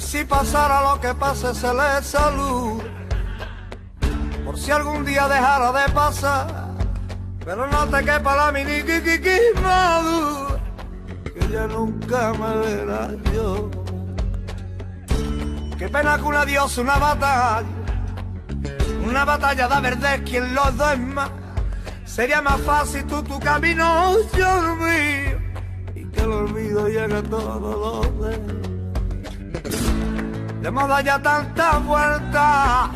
Y si pasara lo que pase se le saluda, por si algún día dejara de pasar. Pero no te quepa la mini duda, que ella nunca me verá yo. Qué pena que un adiós, una batalla da verde quien los dos es más. Sería más fácil tú tu camino, yo el mío, y que el olvido llegue todo lo demás. De moda ya tanta vuelta,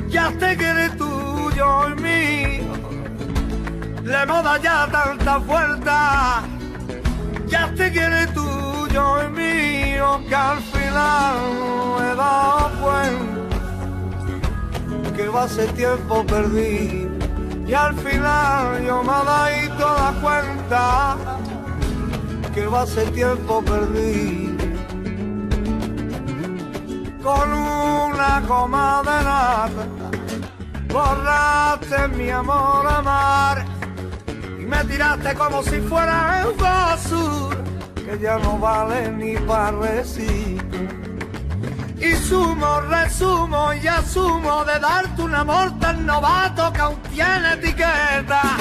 ya te quieres tuyo y mío. De moda ya tanta vuelta, ya te quieres tuyo y mío, que al final me he dado cuenta que va a ser tiempo perdido. Y al final yo me doy toda cuenta que va a ser tiempo perdido. Con una coma de nata borraste mi amor amar y me tiraste como si fuera basura, que ya no vale ni para reciclar. Y sumo, resumo y asumo de darte un amor tan novato que aún tiene etiqueta.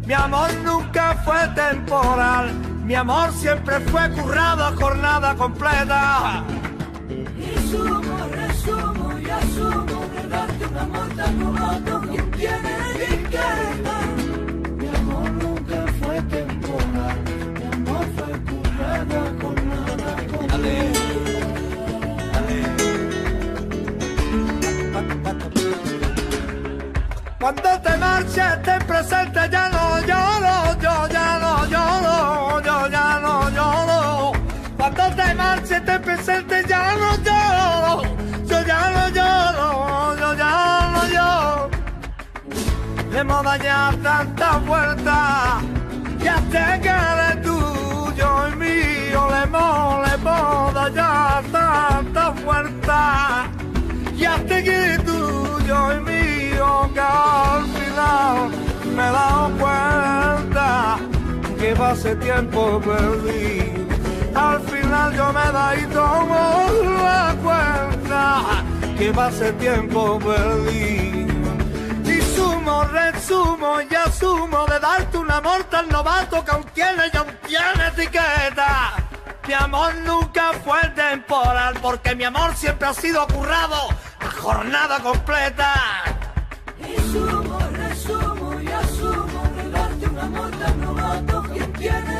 Mi amor nunca fue temporal, mi amor siempre fue currado a jornada completa. Y sumo, resumo y asumo de darte un amor tan novato que aún tiene etiqueta. Mi amor nunca fue temporal, mi amor fue currado a jornada completa. Cuando te marches, ten presente, ya no lloro, yo ya no lloro, yo ya no lloro. Cuando te marches, ten presente, ya no lloro, yo ya no lloro, yo ya no lloro. Le hemos dañado tantas vueltas, ya te quedes tuyo y mío. Le hemos dañado tantas vueltas, ya te quedes tuyo y mío. Que al final me he dado cuenta que va a ser tiempo perdido. Al final yo me doy tomo la cuenta que va a ser tiempo perdido. Y sumo, resumo y asumo de darte un amor tan novato que aún tiene etiqueta. Mi amor nunca fue temporal, porque mi amor siempre ha sido currado a jornada completa. Y sumo, resumo y asumo de darte un amor tan novato que tiene